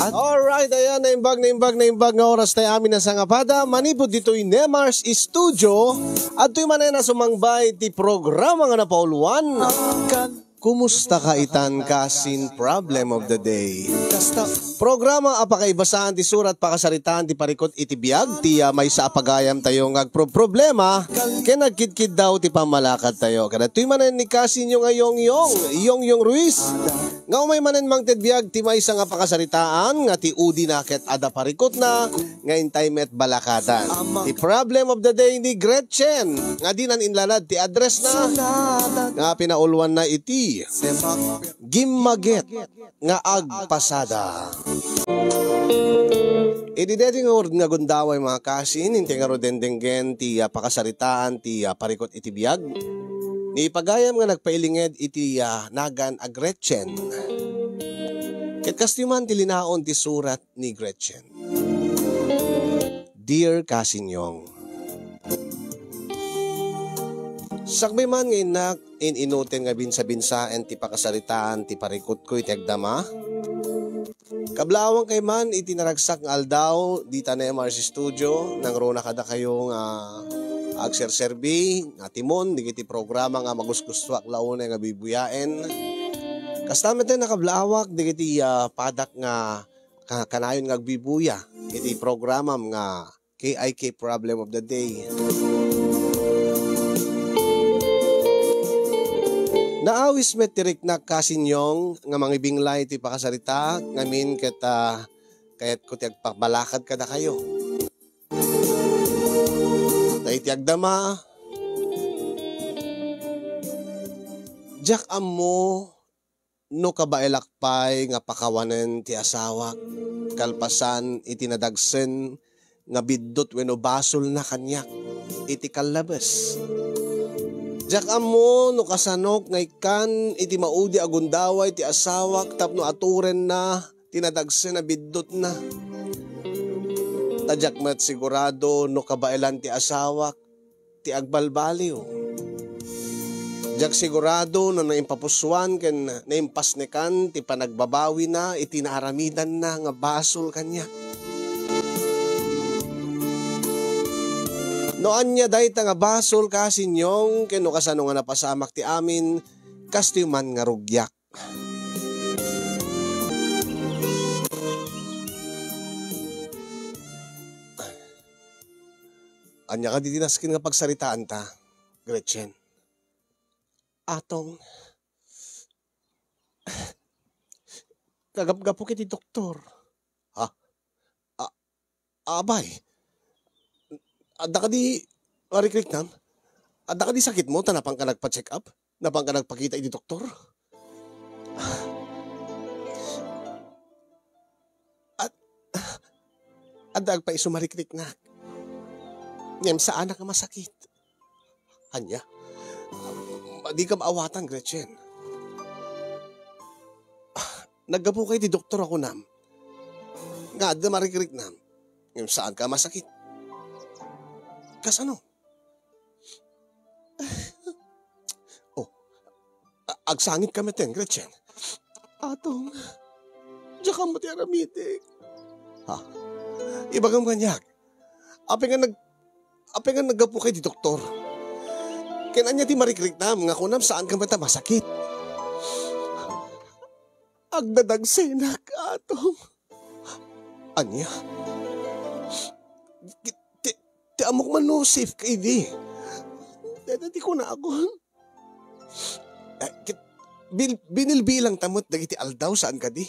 Sangapad. Alright, ayan, naimbag nga oras tayo amin na sangapada. Manipod dito'y Nemars Studio. At to'y manay na sumangbay ti programa nga na pauluan. Kumusta ka itan kasin problem of the day? Programa apakaibasahan ti surat pakasaritaan ti parikot iti biag ti may sa apagayam tayo nga problema ken nagkidkid daw ti pamalakad tayo. Kada tuy manen ni kasin yung Yong Ruiz. Nga umay manen mang biag ti may sa nga pakasaritaan nga ti udi naket ada parikot na nga intay met balakatan. Ti problem of the day ni Gretchen nga dinan inlalad ti address na nga pinaulwan na iti Gimmaget nga agpasada. Idideti nga urd nga gundaway mga kasin, hindi nga rodendenggen ti pakasaritaan ti parikot iti biyag. Ni pagayam nga nagpailinged iti nagan a Gretchen. Ket kastyuman ti linaon ti surat ni Gretchen. Dear Kasinyong, sakbay man nga inak inutin nga binsa-binsaen ti pakasaritaan ti parikot ko iti agdama. Kablawang kay man iti naragsak nga aldaw di ta Nemars Studio nang rona kada kayong agserserbi nga timon di iti programa nga magusguswak launa nga bibuyaen. Kastamet na nakablawak di iti padak nga kanayon nga agbibuya iti programa nga KIK Problem of the Day. Naawis met tirik na Kasinyong nga mangibinglay ti pakasarita ngamin kayat ko ti agpabalakad kada kayo. Tay ti agdama jak ammo no kabailakpay nga pakawanen ti asawa kalpasan iti nadagsen nga biddot wenno basol na kanyak iti kalabes. Jak amo no kasanok nga ikan iti maudi agundaway ti asawak tapno aturen na tinadagsen na biddot na. Tadyak met sigurado no kabailan ti asawak ti agbalbaliw. Jak sigurado no naimpapuswan ken naimpasnekan ti panagbabawi na iti naaramidan na nga basol kanya. Noan niya dahit nga basol Kasinyong keno kasano nga napasamak ti amin kastyuman nga rugyak. Anya ka didinaskin nga pagsaritaan ta, Gretchen. Atong kagapgapo kiti doktor. Ha? Abay. Ada ka di marikrik nam? Ada ka di sakit mo? Tanapang ka nagpa-check up? Napang ka nagpakita iti doktor? Ada pa iso marikrik na. Ngem sa anak nga masakit. Anya? Di ka maawatan, Gretchen. Naggapo kay di doktor ako nam. Nga ada marikrik nam. Ngem saan ka masakit? Kasano? Agsangit kami ten, Gretchen. Atong, diyan ka mo ti aramitik. Ha? Ibagang ganyak. Ape nga naggapo kay di doktor. Kinanya ti marikrik nam, nga kunam saan ka mata masakit. Agdadagsenak, atong. Anya? Ti amok man no safe kay di. Dati ko na ako. Binilbilang tamot dagiti aldaw saan ka di.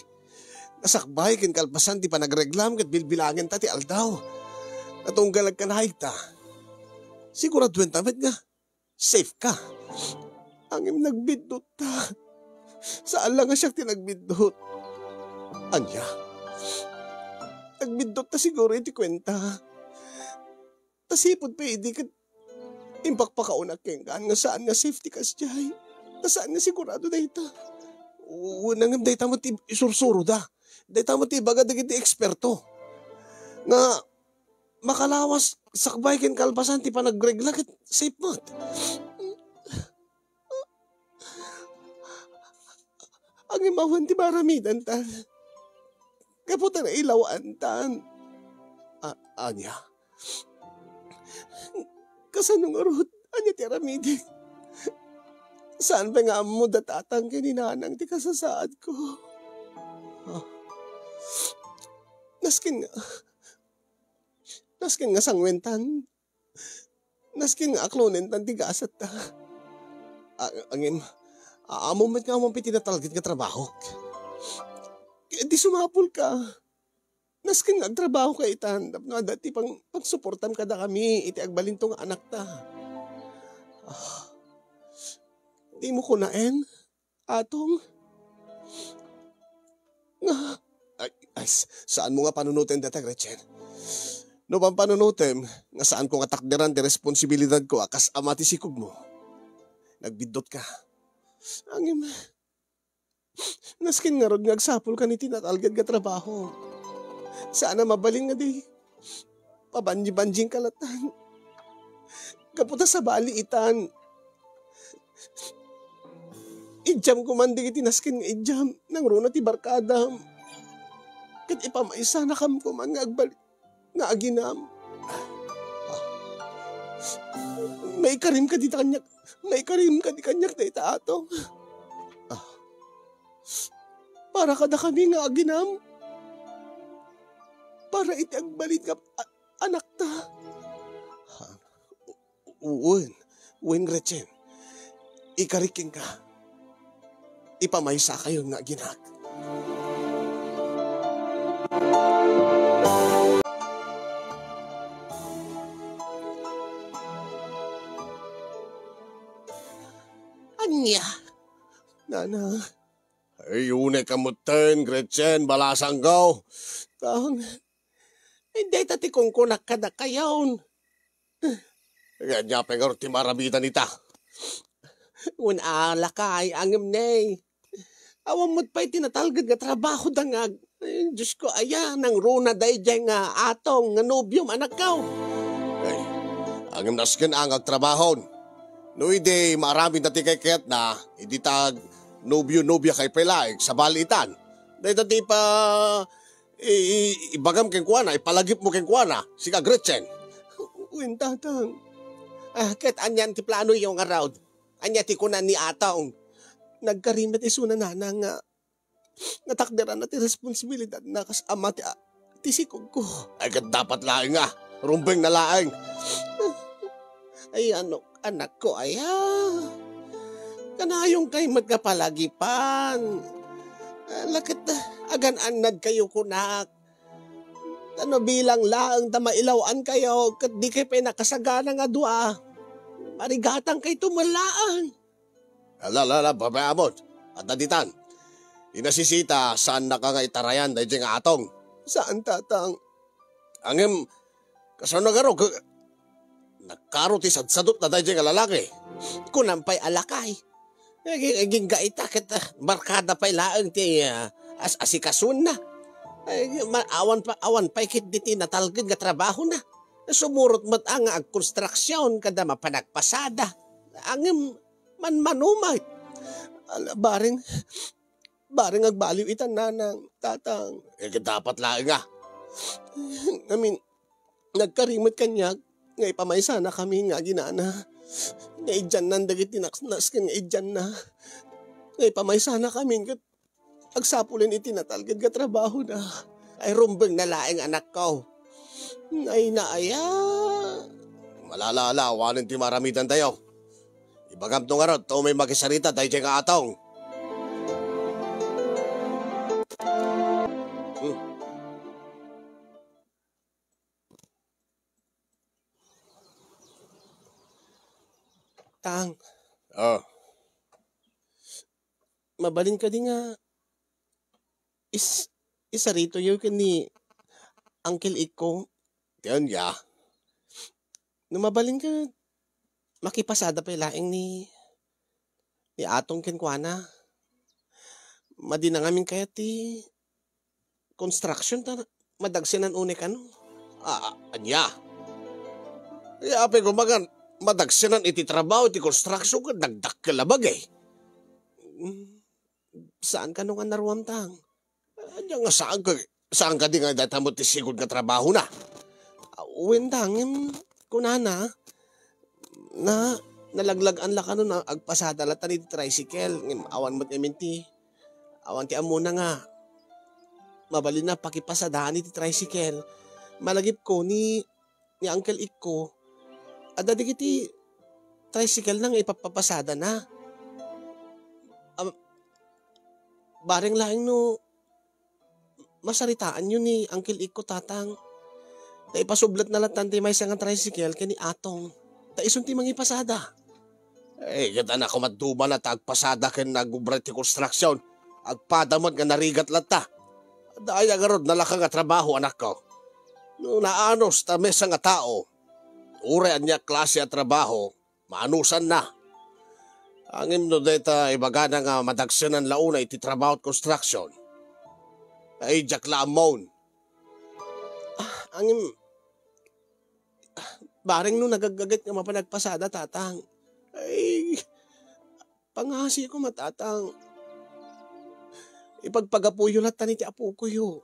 Nasakbay ken kalpasan ti panagreglam ket bilbilangin ta ti aldaw. Natunggalag ka na ta. Siguraduhin tamit nga. Safe ka. Angim nagbidot ta. Saan lang nga siya tinagbidot? Anya? Nagbidot ta siguro iti kwenta. Tasipod pa hindi ka impakpakaunak keng nga saan nga safety ka siyay. Saan nga sigurado na ita. Unang nga dahita mo ti isursuro da. Dahita mo ti baga dagiti eksperto. Nga makalawas sakbay ken kalpasan ti panagregla ket safe mo. Ang imawan ti maramidan ta. Kaputa na ilawaan tan. Anya. Kasanong arot, anya ti aramidi. Saan ba nga mo datatang kininanang ti kasasaad ko? Naskin nga sangwentan. Naskin nga aklonen tan tigasat ta. Angin, amo man nga mong pitinatalgit nga trabaho. Di sumapol ka. Naskin nga agtrabaho ka itan. Nga dati pagsuportan ka da kami. Iti agbalintong anak ta. Di mo kunain, atong. Ay, saan mo nga panunutin data, Gretchen? No bang panunutin, nga saan ko nga takderan di responsibilidad ko akas amati sikog mo? Nagbidot ka. Angin, naskin nga rod nga agsapol ka ni tinatalgad ka trabaho. Sana mabaling nga di. Pabanji-banjing kalatan. Kaputa sa baliitan. Ijam ko man di tinaskin nga ijam. Nang runa ti barkada. Kat ipamaisa na kam ko man nga agbalik. Nga aginam. May karim ka di kanyak. May karim ka di kanyak na itaatong. Para kada kami nga aginam. Para iti agbalit ka anak ta. Uwin Gretchen. Ikariking ka. Ipamaysa kayo nga ginag. Anya? Nana. Ay, unay kamutin, Gretchen, balasang gaw. Tang, hindi tati kung kunak ka na kayaon. Ganyan pa nga ti marabitan ita. Unala ka ay angam nay. Awam mo't pa'y tinatalgad nga trabaho dangag. Ay, Diyos ko, aya, nang runa day dyan nga atong nga nobyom anak kao. Ay, angam naskin ang agtrabahon. No ide marami dati kay kayat na, hindi tag nobyo-nobya kay pelaig sa balitan. Dahil dati pa, ibagam keng kuwana, ipalagip mo keng kuwana, si ka Gretchen. Uwin tatang. Ket anyan ti plano yung around. Anya ti kunan ni atong. Nagkarimet isuna na nga natakderan na ti responsibilidad na kas ama ti sikog ko. Ay kat dapat laing nga. Rumbeng na laing. Ay ano, anak ko ay kanayong kay magkapalagipan. Lakit agan-anad kayo kunak. Ano bilang laang tamailawan kayo kat di kayo pinakasagana nga dua. Marigatang kay tumalaan. Alala, babayamot. At naditan. Inasisita saan na ka nga itarayan dahil dyan nga atong. Saan tatang? Angem, kasano nga ro, nagkaro ti sadsadot na dahil dyan nga lalaki. Kunampay alakay. Naging gaita kita, barkada pa'y laang ti asikasun na. Awan pa ikit di tinatalgad nga trabaho na. Sumurot mat ang agkonstruksyon kada mapanagpasada. Angem, manumay. Baring agbaliw itan nanang tatang. Dapat lang nga. Nagkarimot kanya nga ipamaysa na kami nga ginana. Nga idyan nan dagit tinaknas nga idyan na. Nga ipamaysa na kami nga agsapulin itinatalgad nga trabaho na. Ay rumbeng na laing anak ko. Ay naaya. Malalala, wanin ti maramitan tayo. Ibagam nung arot, to may makisarita tayo dyan ka atong. Tang. Mabalin ka di nga. Isa rito yun ni Uncle Iko. Yan ya. Numabalin ka, makipasada pa ilaing ni atong kenkwana. Madi na ngamin kaya ti construction ta madagsinan unik ano. Anya. Ape ko magan madagsinan iti trabaho iti construction ka dagdak kalabag eh. Saan ka nung naruam tang? Anya nga saan ka? Saan ka di nga datamot ti sigod nga trabaho na? Wendangin kunana na nalaglagan la ka nun agpasada la tani tricycle. Awan mo't ti. Awan ti amuna nga. Mabali na pakipasadaan ti tricycle. Malagip ko ni Uncle Iko. Ada di kiti tricycle na nga ipapapasada na. Bareng laing no masaritaan yun ni Uncle Iko tatang. Ta ipasublat na latan ti may nga tricycle kani atong. Ta isunti mangipasada. Gata na kumaduma na tagpasada ken nagubrat ti construction. Agpadamot nga narigat lata. Daya garod nalaka nga trabaho anak ko. No naanos ta mesa nga tao. Ure anya klase at trabaho, maanusan na. Angin no deta ibaga na nga madagsyonan launa iti trabaho at construction. Ay jak laamon. Angin, bareng no nagagagat nga mapanagpasada tatang. Ay, pangasi ko matatang. Ipagpagapuyo lahat ni ti apo ko yo.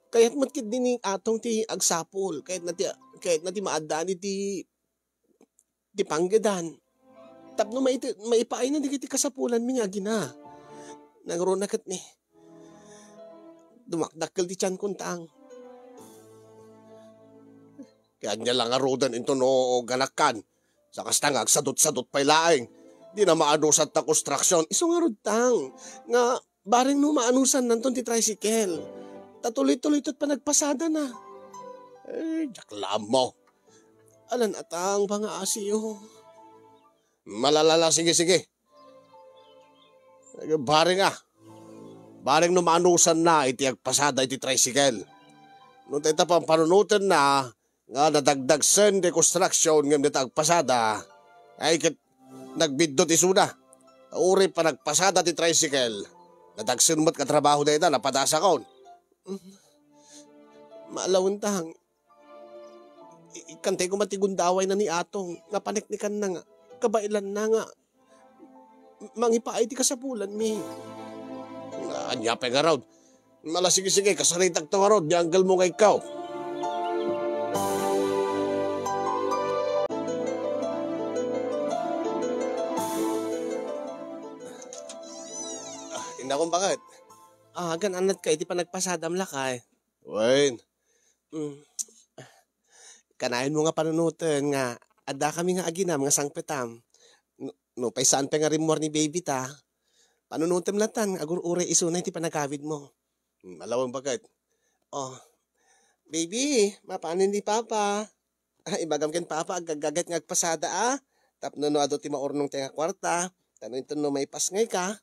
Kaya't matkid din ni atong ti agsapol. Kahit na ti maadaan ti panggadan. Tapno maipaay na di kiti kasapulan mi nga gina. Nagro na kat ni. Dumakdakkel ti tiyan kuntang. Kaya niya lang arudan into no ganakan. Sa kastangag sadot-sadot pa'y laing. Di na maanusan ta construction. Iso nga rudtang. Nga bareng no maanusan nanton ti tricycle. Tatuloy-tuloy ito't pa nagpasada na. Jaklam mo. Alan atang pangaasiyo. Malalala, sige. Bareng Bareng numanusan na iti agpasada iti tricycle. Nung tayo pang panunutan na, nga nadagdag sen de construction ngam dita agpasada, ay kit nagbidot isuna. Uri pa nagpasada ti tricycle. Nadagsen mo't katrabaho da ita, napadasa kaon. Maalawantang. Ikantay ko matigundaway na ni atong. Napaniknikan na nga. Kabailan na nga. Mangipaay ti kasapulan mi. Anyapay nga raw. Sige, kasaritag to nga raw. Dianggal mo nga ikaw. Ina kong bakit? Gananat ka, iti pa nagpasadam lakay. Wayne. Kanayon mo nga panunutan nga, ada kami nga aginam nga sangpetam. No, paisaan pa nga rimor ni baby ta. Panunutan latan, agur-ure isunay ti panagkawid mo. Malawang bakit? Baby, mapaanin ni Papa. Ibagam ken Papa, agagagat nga agpasada Tapno no ado ti maurnong tenga kwarta. Tanong ito no may pasngay ka.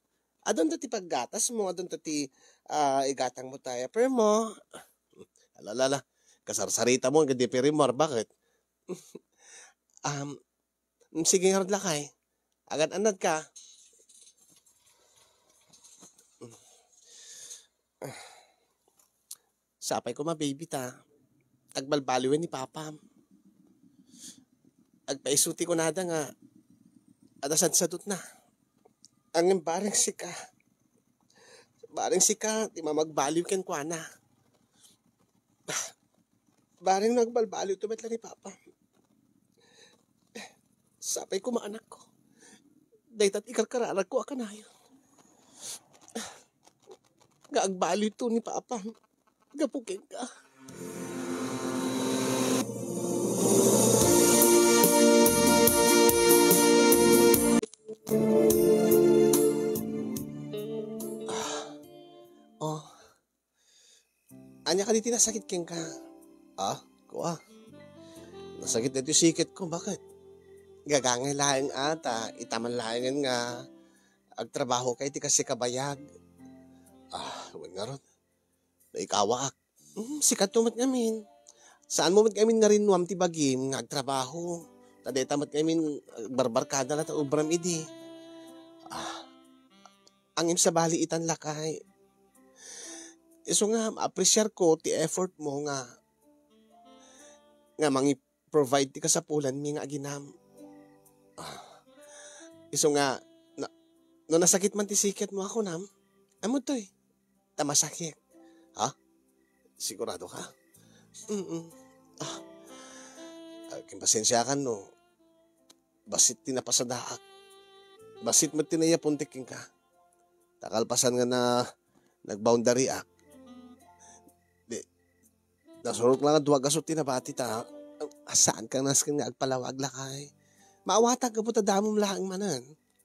Adon to ti paggatas mo, adon to ti igatang mo tayo. Pero mo, alala, kasarsarita mo, hindi pirimor, bakit? Sige nga lakay. Agad-anad ka. Sapay ko baby ta. Agbalbaliwen ni Papa. Agpaisuti ko nada nga. Adasad-sadot na. Ang bareng sika. Bareng sika, di mamagbaliw ken kwa na. Bareng nagbalbaliw to betla ni Papa. Sapay ko maanak ko. Dahit at ikarkararag ko akanayo. Gaagbaliw to ni Papa. Gapukin ka. Anya ka dito nasakit ken ka? Kuha. Nasakit na ito sikit ko. Bakit? Gagangay laing ata. Itaman laing nga. Agtrabaho kay ti kasi kabayag. Huwag nga ron. Naikawa ak. Sikat tumat ngamin. Saan mo mat ngamin nga rin nuam ti bagim nga agtrabaho. Tadeta mat ngamin barbarkada na ta ubram idi. Angin sa baliitan lakay. Iso nga, ma-appreciate ko ti effort mo nga mangi-provide ti kasapulan mi nga aginam. Iso nga, no nasakit man ti sikat mo ako nam, amo to'y, tamasakit. Sigurado ka? Ah, pasensya ka no. Basit tinapasadaak. Basit mo tinaya puntikin ka. Takalpasan nga na nag-boundary ak. Di, nasurok lang ang duwag asot tinabati ta. Saan kang naskin nga agpalawag lakay? Maawatag ka po ta damong lahang manan.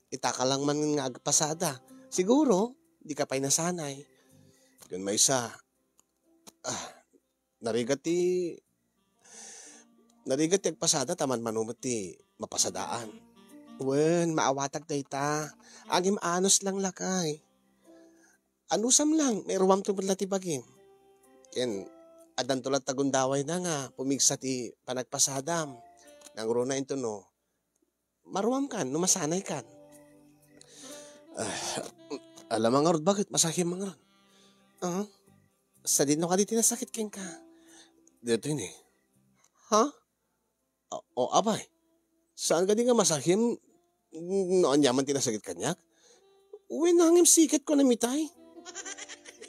Itaka lang man nga agpasada. Siguro, di ka pa'y nasanay. Yun may isa. Narigati agpasada taman manumot ti mapasadaan. Wen, maawatag dayta. Agim anos lang lakay. Anusam lang, may ruwam to ti bagim. Ken, adan tulat tagundaway na nga, pumigsa ti panagpasadam. Nang runa ito no, maruwam kan, numasanay kan. Alam mga rod, bakit masakit mga rod? Sa dino ka di tinasakit ken ka. Dito yun eh. Ha? O abay, saan ka di nga masahim? Noon yaman tinasakit kanyak? Uwi nangim sikat ko na mitay.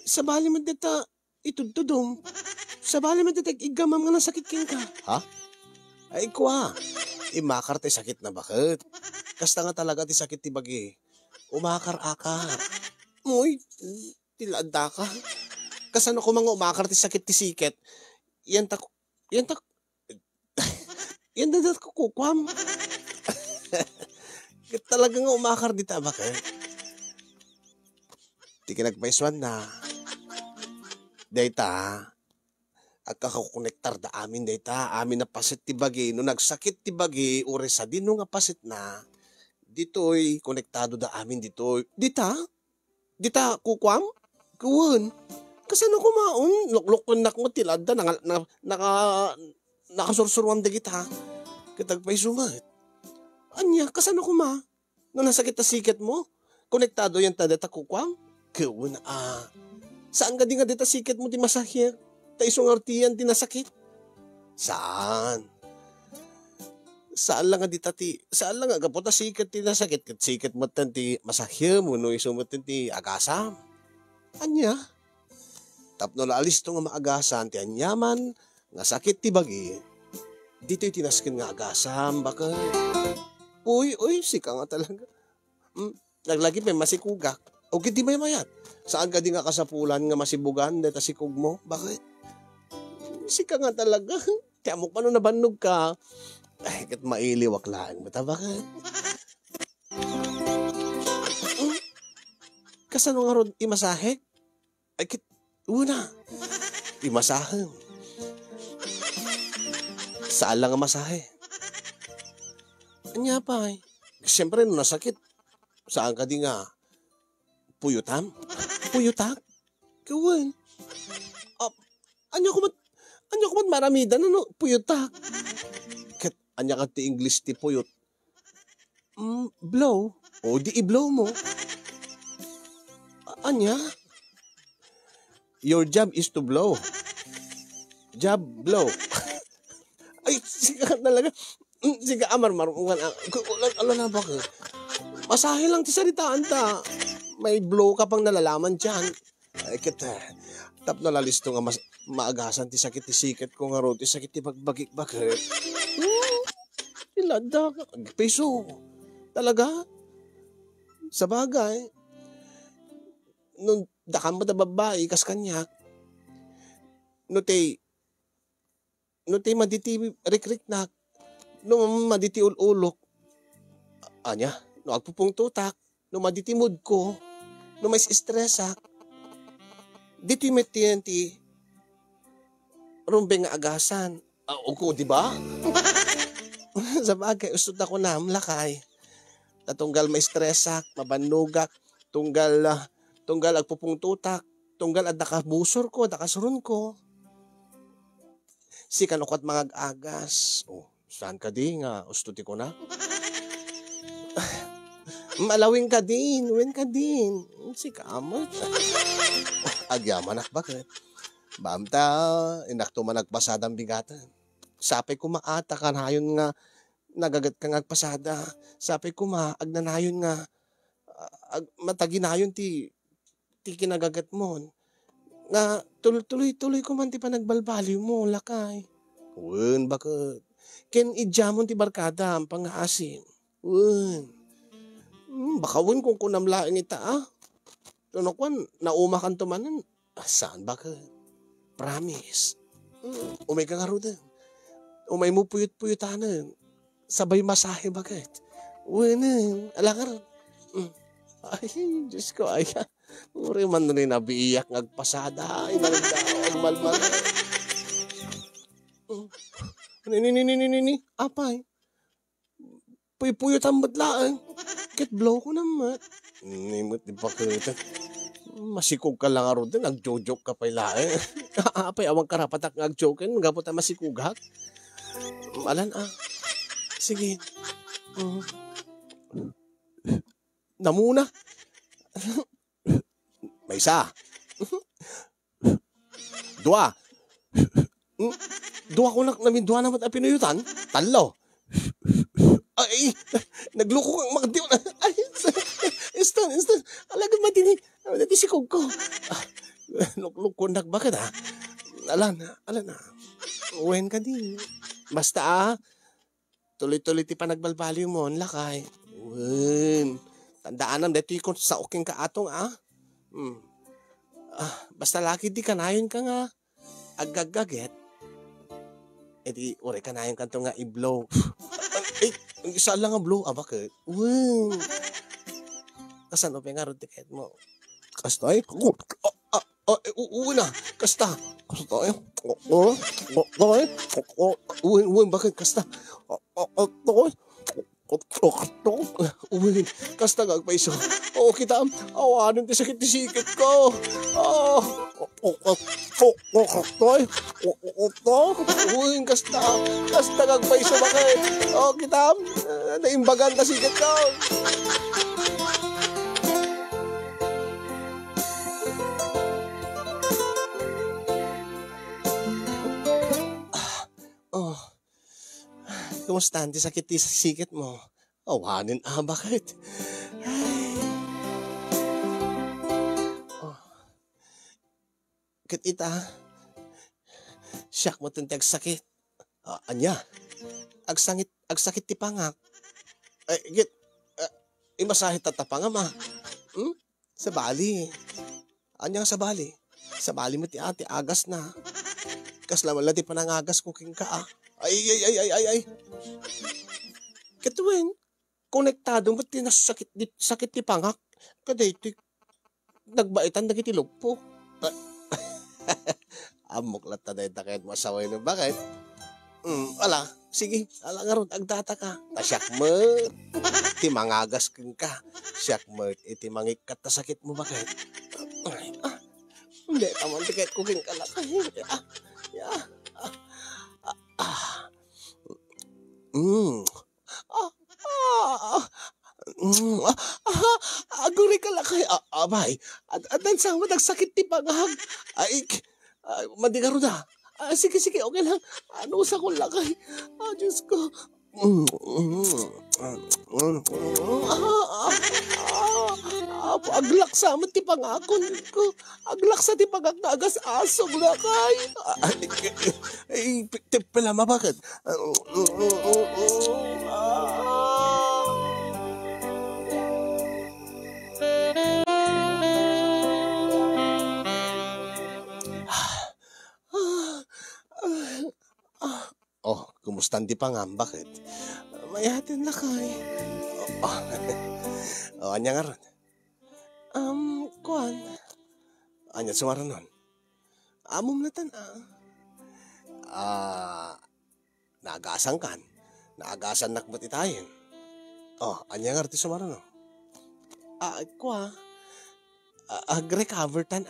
Sa bali man dita itudtudom. Sa bali man dita igamam nga nasakit ken ka. Ha? Ay kwa. Imakar ti sakit na bakit? Kasta nga talaga ti sakit ti bagi. Umakar-akar. Uy, tilada ka. Kasano ko mga umakar ti sakit ti siket. Yan dadat ko kukwam. Talaga nga umakar di ta bakit? Di ka nagpaiswan na. Dayta, agkakakonektar da amin dayta. Amin na pasit ti bagi. No nagsakit ti bagi, ure sa dino nga pasit na. Dito'y konektado da amin dito'y. Dita kukwam? Kuwan. Kasano kumaon? Loklok ko nak mo tilad da. Nakasursurwan da kita. Kitagpay sumat. Anya, kasano kuma? No nasakit ta sikat mo? Konektado yan ta data kukwam? Kuwan Saan ka di nga dita sikat mo di masahir? Ta isong artiyan di nasakit? Saan? Saan lang nga dita ti? Saan lang nga kapota sikat ti nasakit? Kat sikat mo ti masahir mo no isumot ti agasam? Anya? Tapno laalis to nga maagasan ti anyaman nga sakit ti bagi. Dito'y tinaskin nga agasam baka. Uy, sika nga talaga. Naglagi pa masikugak. O di may mayat. Saan ka di nga kasapulan nga masibugan deta sikug mo? Bakit? Sika nga talaga. Kaya mo pa no nabannog ka. Ay, kat mailiwak lang. Bata bakit? Kasano nga ron imasahe? Ay, una, imasahe. Saan lang ang masahe? Anya pa eh. Siyempre, nung nasakit, saan ka di nga? Puyutam? Puyutak? Kawan. Anya ko mat maramidan, ano? Puyutak. Anya ka ti English ti puyut. Blow? O di i-blow mo. Anya? Your job is to blow. Job, blow. Ay, siga talaga. Siga, marungan. Alam na ba ka? Masahe lang ti saritaan ta. May blow ka pang nalalaman dyan. Ay, kita. Tap nalalisto nga maagasan ti sakit ti sikat ko nga ro. Ti sakit ti bagbagik-bakit. Tilada ka. Peso. Talaga? Sa bagay. Nung dakan mo na babae, kas kanyak. No te maditi rikrik na. No maditi ululok. Anya, no agpupong tutak. No maditi mood ko. No may stressak. Dito yung ti rumbeng nga agasan. O di ba? Sa bagay, usod ako na amlakay. Tatunggal may stressak, mabanugak, tunggal agpupong tutak, tunggal at nakabusor ko, nakasurun ko. Si kanukot mga agas. Saan ka di nga? Ustuti ko na. Malawing ka din. Wen ka din. Si kamot. Agyaman ak bakit? Bamta, inakto man nagpasadang bigatan. Sapay ko maata kan hayon nga nagagat ka ngagpasada. Sapay ko agnanayon nga mataginayon ti kinagagat mo. nga tuloy-tuloy ko man ti panagbalbaliw mo, lakay. Wen, bakit? Ken idjamon ti barkada ang pangaasin. Wen. Baka wen kung kunamlaing ita Tunokwan, nauma kan tumanan. Saan bakit? Promise. Umay ka nga rin. Umay mo puyot-puyutanan. Sabay masahe bakit? Wen, alangar. Ay, Diyos ko, ay. Uri man rin nabiiyak ngagpasada. Ay, nagmalmal. Nini, apay. Puyot ang badlaan. Kit blow ko naman. Nimot di pa kita. Masikog ka lang aro din. Nag-joke ka pa ilae. Apay, awang karapatak nag-joke. Gapot na masikugak. Alan Sige. Namuna. May isa. Dua. Dua ko namin dua naman ang pinuyutan. Talo. Ay, nagluko kang magdiw na. Ay, instant. Alagad matini. Natisikog ko. Lukluk ko bakit Alan na. Uwen ka din. Basta tuloy-tuloy ti panagbalbaliw mo. Lakay. Uwen. Tandaan ang dati ko sa uking kaatong basta laki di kanayon ka nga. Agagaget. E di, ore kanayon ka nga i-blow. Ang isa lang ang blow. Bakit? Wow. Kasan o pengarod tiket mo? Kastay? Uwi na. Kasta. Kastay? Uwi, bakit kasta? Uwi, kasta gagpaiso. Oo, kita. Awanan ti sakit-sikit ko. Uwi, kasta. Kasta gagpaiso bakit? Oo, kita. Naimbagan ta sikit ko. Kumusta? Di sakit di sikit mo. Awanin bakit? Ay. Kit ita. Siyak mo tunti sakit. Anya. Agsakit ti pangak. Ay, git. Imasahit tatapanga ma. Sa bali. Anya sa bali. Sa bali mo ti ate agas na. Kaslaman lang ti panangagas kuking ka Ay. Katuwin, konektado mo sakit ti pangak. Kaday ti nagbaitan nagitilog po. Amok lang taday takayat mo asaway no. Bakit? Sige, nga ron, agdata ka. Tasyak mo. Ti mangagas keng ka. Siyak mo, iti mangikat na sakit mo. Bakit? Hindi, taman tikait ko keng kalakay. Aguri ka lakay. Abay, adan sa mo nagsakit ti pangahag. Ay, mandigaro na. Sige, okay lang. Ano sa ko lakay? Diyos ko. Aglaksa mo ti pangakon ko. Aglaksa ti pangagagas asog lakay. Ay, pala mabakit? Kumusta di pa nga? Bakit? Mayatin na kay. Anya nga ron. Kuan. Anya sumara nun. Amom na tan naagasan kan. Naagasan nakbat itayin. Anya nga ron sumara nun. Kwa. Ag-recover tan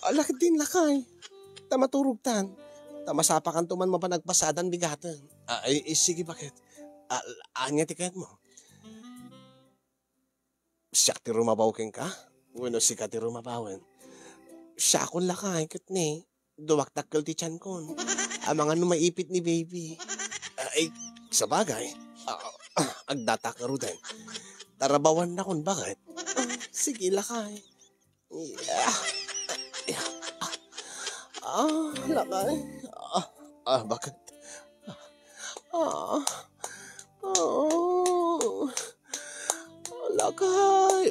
Lakit din lakay. Tamaturog tan. Tamasapakan tuman mo pa nagpasadan bigatan. Sige bakit? Anya tikayat mo. Siya ti rumabawkin ka? Bueno, si ka ti rumabawin. Siya akong lakay kat ni. Duwak-takal ti tiyan kon. Ang mga numaipit ni baby. Sa bagay. Agdata ka rin. Tarabawan na kun, bakit? Sige, lakay. Yeah. Lakay. Bakit? Lakay.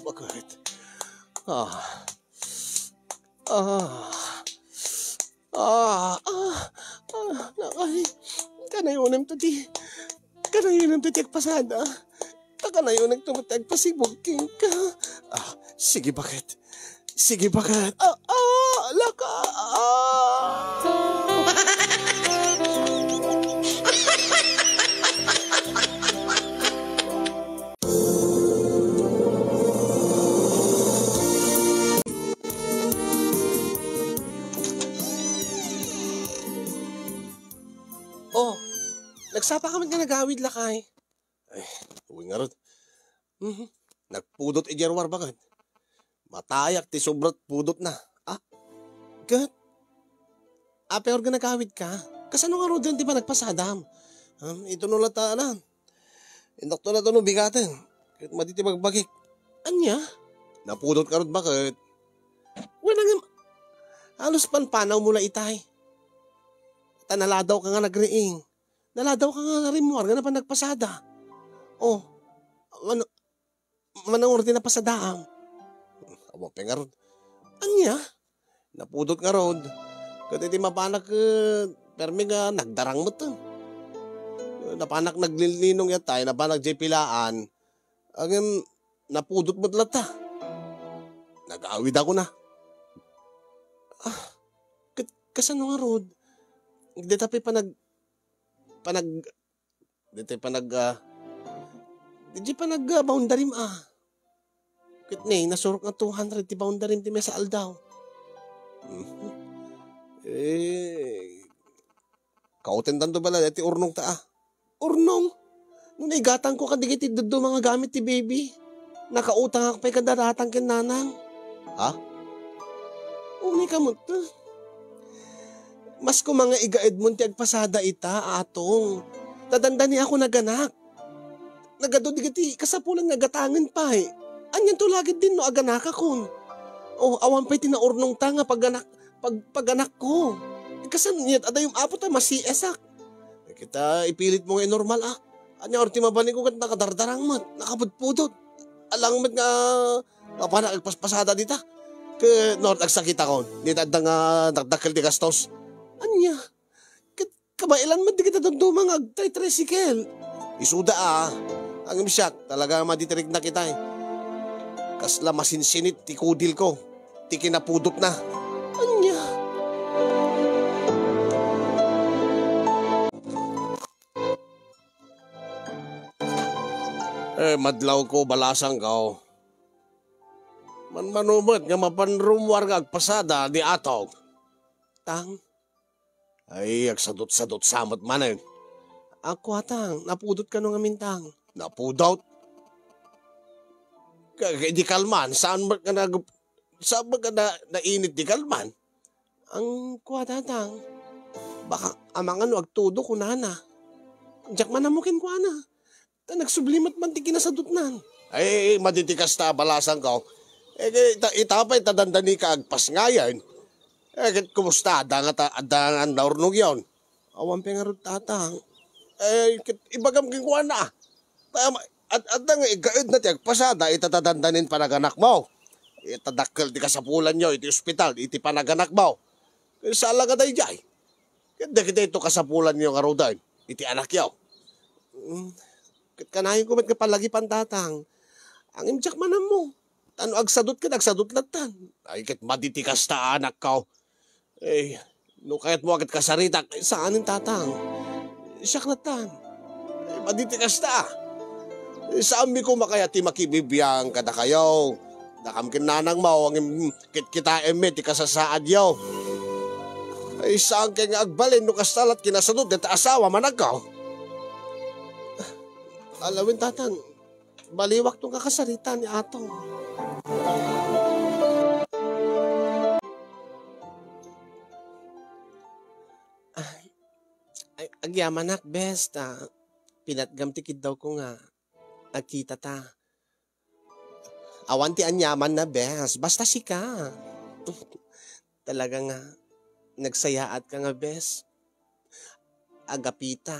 Bakit? Ah. Lakay. Kanayunem to di. Kanayunem to di agpasada. Kanayunem to di agpasibog king ka. Sige, bakit? Sige, bakit? Lakay. Nagsapa kami nga nagawid, lakay. Ay, uwi nga ron. Nagpudot ijerwar bakit? Matayak ti sobrat pudot na. Gat? Pero nga nagawid ka? Kasano nga ron din, di ba nagpasadam? Ito no lataanan. Indokto na ito no bigatin. Kahit maditi magbagik. Anya? Napudot ka ron bakit? Wala nga. Halos panpanaw mula itay. Tanaladaw ka nga nagriing. Naladaw ka nga rimwar, nga na pa nagpasada. Manangor din na pasadaam. Awang pengarod. Anya? Napudot nga rod. Kati ti mapanak, permi nga nagdarang mo to. Napanak naglilinong yatay, napanak jay pilaan. Ang napudot mo't lata. Nag-awid ako na. Kasano nga rod? Hindi tapi boundarim Kit nasurok nga 200 ti boundarim ti mesa aldaw. Kauten tanto bala ti urnong ta Urnong? Nung naigatang ko kadigit ti dudu mga gamit ti baby. Nakautang ako pa'y kadaratang kin nanang. Uni ka mo to. Mas ko mga igaed mo ti agpasada ita, atong. Dadandani ako naganak. Nagado digiti kasapulan nga gatangan pa Anyan to lagid din no aganak akon. Awan pa'y tinaurnong ta nga paganak ko. Kasan niyat ada yung apo ta masiesak. Kita ipilit mo nga normal Anya orti mabalik ko kat nakadardarang mat, nakapudpudot. Alang mat nga panak agpaspasada dita. Ke nord agsakita ko. Dita nga dagdakkel di gastos. Anya? Kabailan mo di kita dumang agtay-tricycle. Isuda Ang imsyak, talaga maditirig na kita Kasla masinsinit ti kudil ko. Ti kinapudot na. Anya? Madlaw ko balasang kao. Manumot nga mapanrumwar nga agpasada di atog. Tang? Ay, agsadot-sadot samot manen. Ako atang, napudot ka nung amintang. Napudot? Di kalman, saan ba ka nainit di kalman? Ang kuwatatang, baka amang agtudo ko nana. Diyak man namukin ko nagsublimat man ti kinasadot nan. Ay, maditikas ta balasang ko. Itapay tadandani ka agpas ngayon. Kumusta? Adangan naurnog yun. Awan pengarot tatang. Ibagam kikuha na. At nga igaid na ti agpasada, itatadandanin panaganak mo. Itadakkel di kasapulan nyo, iti ospital, iti panaganak mo. Sala ka tayo jay. Kaya kita ito kasapulan nyo nga rodan, iti anak yaw. Kanahin ko ba't ka palagi pantatang. Ang imjak manam mo. Ano agsadot ka, agsadot latan. Ay, kit maditikas ta anak ka. No kahit mo agad kasarita, saanin tatang? Siyak latan. Ay, maditikas ta. Saan mi ko makayati makibibiyang kada kayo. Nakam kinanang mo, ang kita eme, ti kasasaad yaw. Ay, saan kay nga agbalin, no kastalat kinasadot, dito asawa managaw. Alawin tatang, baliwak tong kakasarita ni atong. Agyaman nak best, pinatgam tikid daw ko nga, agkita ta. Awan ti anyaman na bes, basta sika. Talaga nga, nagsayaat ka nga bes. Agapita.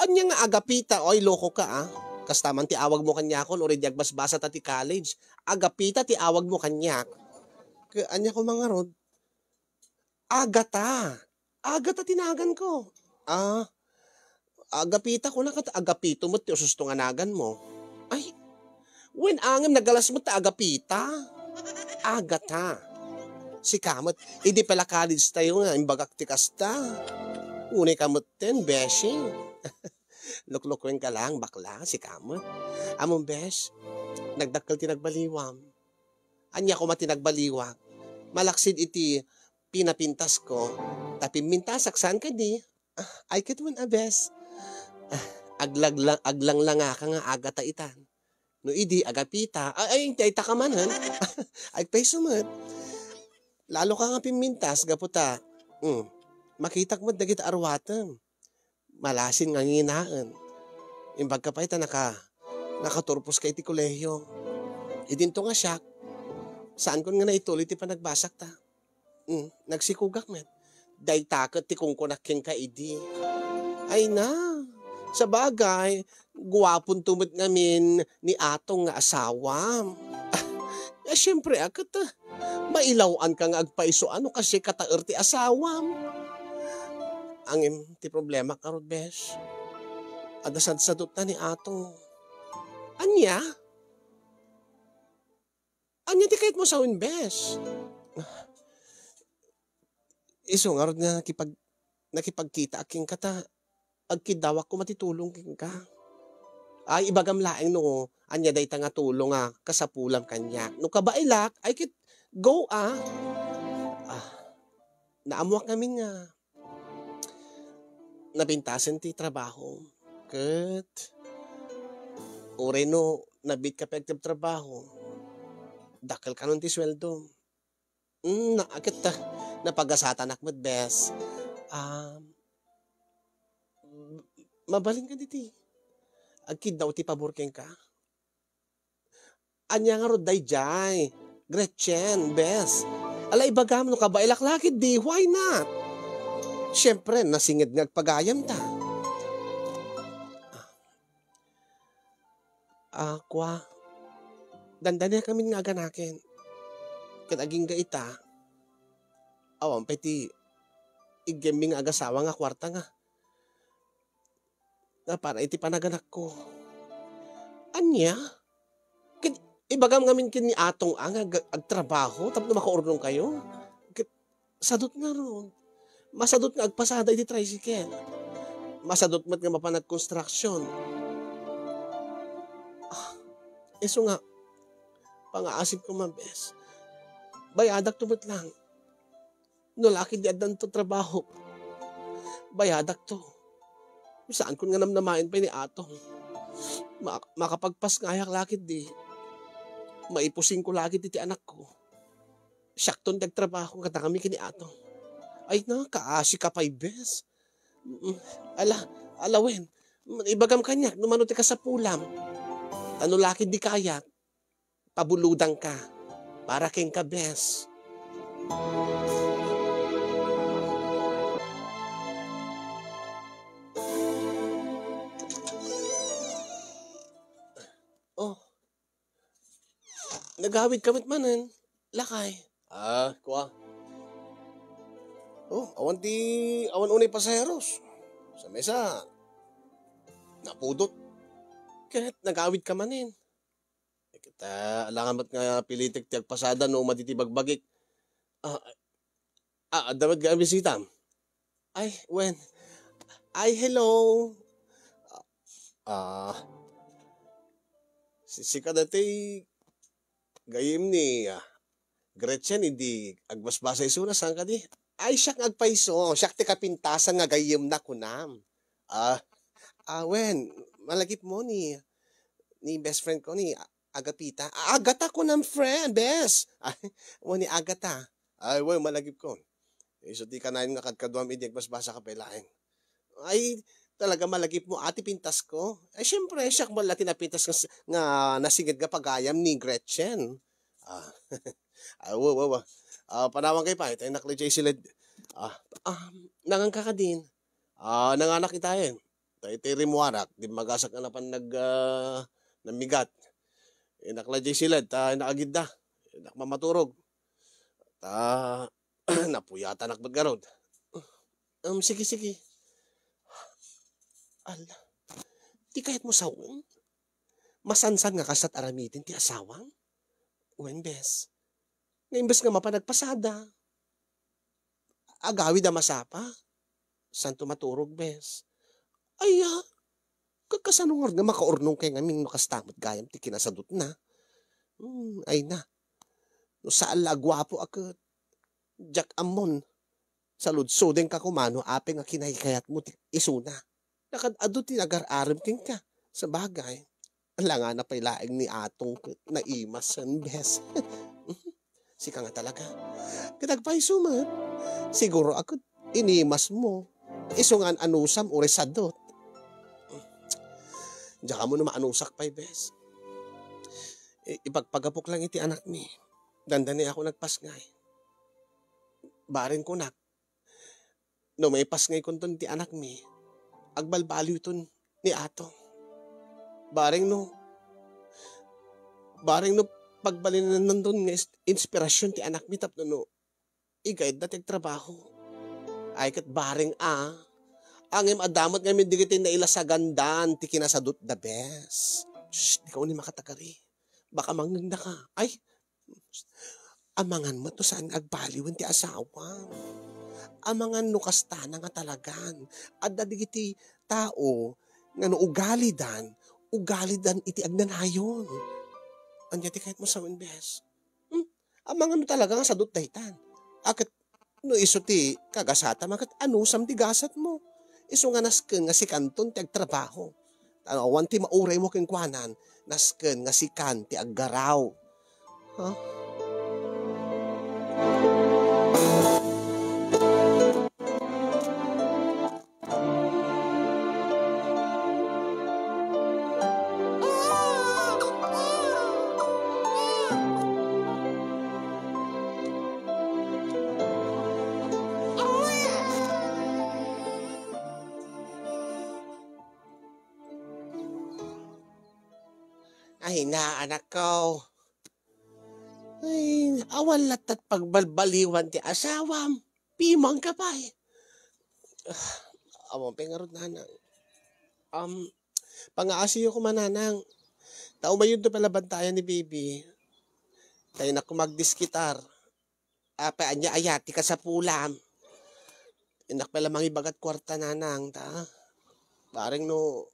Anya nga agapita, oy loko ka ah. Kastaman ti awag mo kanyak kon already agbasbasa ta ti college. Agapita ti awag mo kanyak. Anya ko mga rod. Agata. Agata tinagan ko. Agapita ko na kat agapito mo ti usus anagan mo. Ay, when angam nagalas mo ta agapita. Agata. Si kamot, hindi pala college tayo nga, imbagak ti kasta. Unay kamot ten, beshi. Luklukwen ka lang, bakla, si kamot. Among besh, nagdakkel ti nagbaliwam. Anya ko matinagbaliwak. Malaksid iti pinapintas ko. Tapi mintasak saan ka di? Ay kitwan abes. Aglang lang ka nga agata itan. No idi agapita. Ay ta ka man han. Ay paysumat. Lalo ka nga pimintas gaputa. Makitak mo dagit arwatan. Malasin nga nginaan. Imbag ka pa ita nakaturpos ka iti kolehiyo. Idinto nga siya. Saan ko nga naituloy ti panagbasak ta? Nagsikugak met. Day takot ti kung kunaking ka idi. Ay na. Sa bagay, guwapon tumot ngamin ni atong nga asawa. Siyempre akat mailawan ka nga agpaiso ano kasi kataer ti asawam. Ang ti problema karod bes. Adasad-sadot na ni atong. Anya? Anya ti kahit mo sawin bes. Iso nga rod nga nakipagkita aking kata. Agkidawak ko matitulong king ka. Ay ibagam laeng no. Anya day nga tulong kasapulam kanya. No kabailak ay kit go naamuak namin nga. Napintasan ti trabaho. Kat no nabit ka pagkab trabaho. Dakal ka nun ti sweldo. Naakit napagasatan akmat bes. Mabaling ka diti. Agkid daw ti paborkeng ka. Anya nga rod day jay. Gretchen, bes. Alay bagam no kabailak lakid di. Why not? Siyempre, nasingid nga agpagayam ta. Kwa. Dandan kami nga ganakin. Kataging gaita. Awan pati. Igeming agasawa nga kwarta nga. Para iti panaganak ko. Anya? Ibagam ngamin kin ni atong agtrabaho tapno makaurnong kayo. Sadot nga ron. Masadot nga agpasada iti tricycle. Masadot mat nga mapanag construction. Iso nga pangaasip ko mabes. Bayadak tumat lang. No laki di adan to trabaho. Bayadak to. Saan ko nga namnamain pa ni atong. Makapagpas ngayak lakid di. Maipusing ko lagi iti anak ko. Syakton nagtrabaho kata kami kini atong. Ay na, kaasi ka pa'y bes. Alawen. Ibagam kanya, numanuti ka sa pulam. Ano laki di kayat. Pabuludang ka. Para keng ka bes. Nagawid kamit manan. Lakay. Kuha. Awan unay pasaheros. Sa mesa. Napudot. Kahit nagawid ka manin. Kita, alangan ba't nga pilitik tiyag pasada no matitibagbagik. Dapat ka bisita. Hello. Sika dati gayim ni Gretchen, hindi agbasbasa iso na saan ka di? Ay, siyak agpaiso. Siyak ti kapintasan nga gayim na kunam. Malagip mo ni best friend ko ni Agapita. Agata ko ng friend, best. Ni Agata. Malagip ko. So di ka na yung nakadkaduam, hindi agbasbasa ka pailain. Ay, Talaga malagip mo ati pintas ko. Syempre, siya malati na pintas nga nasigid nga pagayam ni Gretchen. Ah, wow, wow, wow. Panawang kay pa, ito yung naklejay sila. Nangangka ka din. Nanganak itayin. Tayo rimuarak, di magasak na pan namigat. Naklejay sila, nakagid na. Nakmamaturog. Napuyata nakbagarod. Sige, sige. Ala, di kahit mo sawang? Masansan nga kasat aramitin ti asawang? Wen bes. Nga imbes nga mapanagpasada. Agawi da masapa. San tumaturog bes. Aya, kakasanungar nga makaurnong kay ngamin makastamot gayam ti kinasadot na. Ay na. No saan la gwapo akot. Jack Amon. Sa ludsodeng ka kumano ape nga kinahikayat mo ti isuna. Nakadado tinagar-aram king ka. Sa bagay, ala nga na pailaing ni atong naimas san bes. Sika nga talaga. Katagpay sumat. Siguro ako inimas mo. Isungan anusam o resadot. Diyan ka mo na maanusak pa'y bes. Ipagpagapok lang iti anak mi. Dandani ako nagpasngay. Barin ko nak. No may pasngay kunton ti anak mi. Agbalbaliw ton ni atong. Baring no pagbalinan nandun nga inspirasyon ti anak mi tapno no igaid na trabaho. Ay kat baring angem adamot nga min digitin na ila sa gandan ti kinasadot the best. Shh, di ka ni makatakari. Baka mangnagda ka. Ay, amangan mo to saan agbaliwan ti asawa. Amangan no kastana nga talagan. At dadigiti tao nga no ugalidan iti agnanayon. Anya ti kahit mo sa bes. Amangan no talaga nga sadot dahitan. Akat no iso ti kagasata makat anusam ti gasat mo. Iso nga nasken nga si kanton ti agtrabaho. Awan ti mauray mo king kwanan nasken nga si kan ti aggaraw. Huh? Ay na, anak ko. Ay, awan latat pagbalbaliwan ti asawam. Pimang ka pa eh. Awang pengarod nanang. Pangaasiyo ko mananang. Tao ba yun to pala bantayan ni baby? Tayo na kumagdiskitar. Paan niya ayati ka sa pulam. Inak pala mga ibagat kwarta nanang. Parang no,